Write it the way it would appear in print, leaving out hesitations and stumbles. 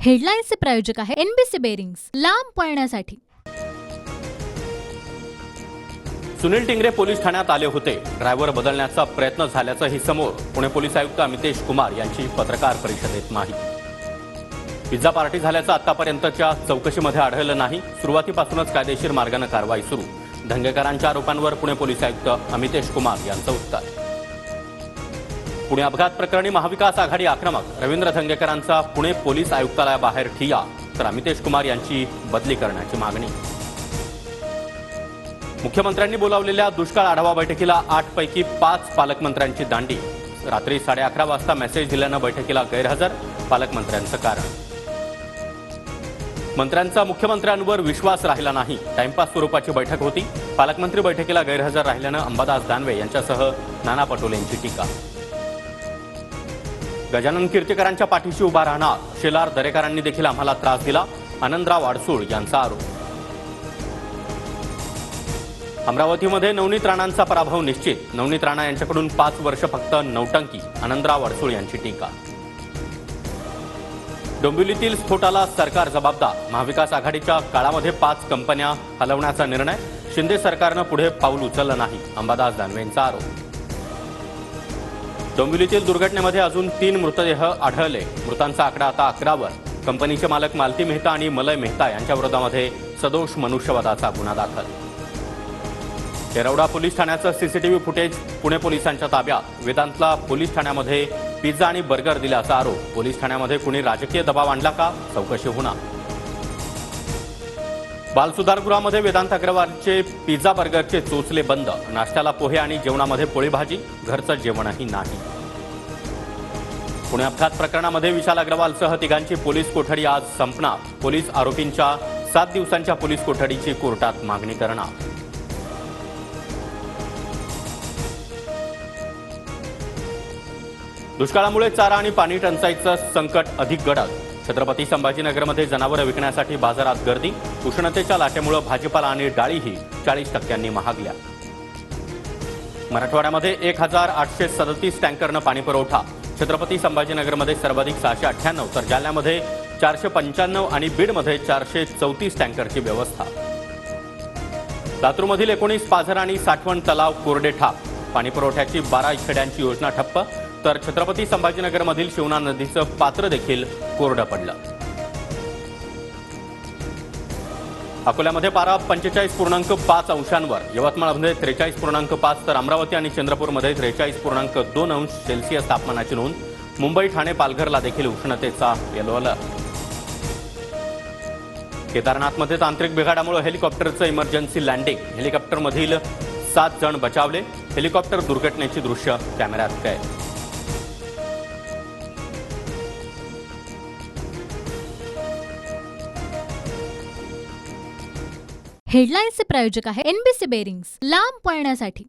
हेडलाईन्सचे प्रायोजक आहे NBC bearings, लांब पळण्यासाठी। सुनील टिंगरे पोलीस ठाण्यात आले होते। ड्रायव्हर बदलण्याचा प्रयत्न झाल्याचंही समोर पुणे पोलीस आयुक्त अमितेश कुमार यांची पत्रकार परिषदेत माहिती। पिझ्झा पार्टी झाल्याचं आतापर्यंतच्या चौकशीमध्ये आढळलं नाही। सुरुवातीपासूनच कायदेशीर मार्गाने कारवाई सुरू। धंगेकरांच्या आरोपांवर पुणे पोलीस आयुक्त अमितेश कुमार यांचं उत्तर। पुणे अपघात प्रकरणी महाविकास आघाडी आक्रमक। रवींद्र धंगेकरांचा पुणे पोलीस आयुक्तालयाबाहेर ठिय्या, तर अमितेश कुमार यांची बदली करण्याची मागणी। मुख्यमंत्र्यांनी बोलावलेल्या दुष्काळ आढावा बैठकीला 8 पैकी 5 पालकमंत्र्यांची दांडी। रात्री 11:30 वाजता मेसेज दिल्यानं बैठकीला गैरहजर। पालकमंत्र्यांचं कारण, मंत्र्यांचा मुख्यमंत्र्यांवर विश्वास राहिला नाही। टाइमपास स्वरूपाची बैठक होती। पालकमंत्री बैठकीला गैरहजर राहिल्यानं अंबादास दानवे यांच्यासह नाना पटोलेंची टीका। गजानन कीर्तिकरांच्या पाठीशी उभा राहणार। शेलार दरेकरांनी देखील आम्हाला त्रास दिला। आनंदराव अडसूळ यांचा आरोप। अमरावतीमध्ये नवनीत राणांचा पराभव निश्चित। नवनीत राणा यांच्याकडून 5 वर्ष फक्त नौटंकी। आनंदराव अडसूळ यांची टीका। डोंबिवलीतील स्फोटाला सरकार जबाबदार। महाविकास आघाडीच्या काळामध्ये 5 कंपन्या हलवण्याचा निर्णय। शिंदे सरकारनं पुढे पाऊल उचललं नाही। अंबादास दानवेंचा आरोप। डोंबिवलीतील दुर्घटनेमध्ये अजून 3 मृतदेह आढळले। मृतांचा आकडा आता 11वर। कंपनीचे मालक मालती मेहता आणि मलय मेहता यांच्या विरोधामध्ये सदोष मनुष्यवधाचा गुन्हा दाखल। येरवडा पोलीस ठाण्याचं सीसीटीव्ही फुटेज पुणे पोलिसांच्या ताब्यात। वेदांतला पोलीस ठाण्यामध्ये पिझ्झा आणि बर्गर दिल्याचा आरोप। पोलीस ठाण्यामध्ये कुणी राजकीय दबाव आणला का, चौकशी होणार। बालसुधारगृहामध्ये वेदांत अग्रवालचे पिझ्झा बर्गरचे चोचले बंद। नाश्त्याला पोहे आणि जेवणामध्ये पोळी भाजी, घरचं जेवणही नाही। पुणे अपघात प्रकरणामध्ये विशाल अग्रवालसह 3 पोलीस कोठडी आज संपणार। पोलीस आरोपींच्या 7 दिवसांच्या पोलीस कोठडीची कोर्टात मागणी करणार। दुष्काळामुळे चारा आणि पाणी टंचाईचं संकट अधिक गडद। छत्रपती संभाजीनगरमध्ये जनावरं विकण्यासाठी बाजारात गर्दी। उष्णतेच्या लाटेमुळे भाजीपाला आणि डाळीही 40% महागल्या। मराठवाड्यामध्ये 1837 टँकरनं पाणी पुरवठा। छत्रपती संभाजीनगरमध्ये सर्वाधिक 698, तर जालन्यामध्ये 495 आणि बीडमध्ये 434 टँकरची व्यवस्था। लातूरमधील 19 पाझर आणि साठवण तलाव कोरडे ठाक। पाणी पुरवठ्याची 12 खेड्यांची योजना ठप्प, तर छत्रपती संभाजीनगरमधील शिवना नदीचं पात्र देखील कोरडं पडलं। अकोल्यामध्ये पारा 45.5 अंशांवर, यवतमाळमध्ये 43.5, तर अमरावती आणि चंद्रपूरमध्ये 43.2 अंश सेल्सिअस तापमानाची नोंद। मुंबई, ठाणे, पालघरला देखील उष्णतेचा येलो अलर्ट। केदारनाथमध्ये तांत्रिक बिघाडामुळे हेलिकॉप्टरचं इमर्जन्सी लँडिंग। हेलिकॉप्टरमधील 7 जण बचावले। हेलिकॉप्टर दुर्घटनेची दृश्य कॅमेऱ्यात कैद। हेडलाईन्सचे प्रायोजक आहे एनबीसी बेरिंग्स, लांब पळण्यासाठी।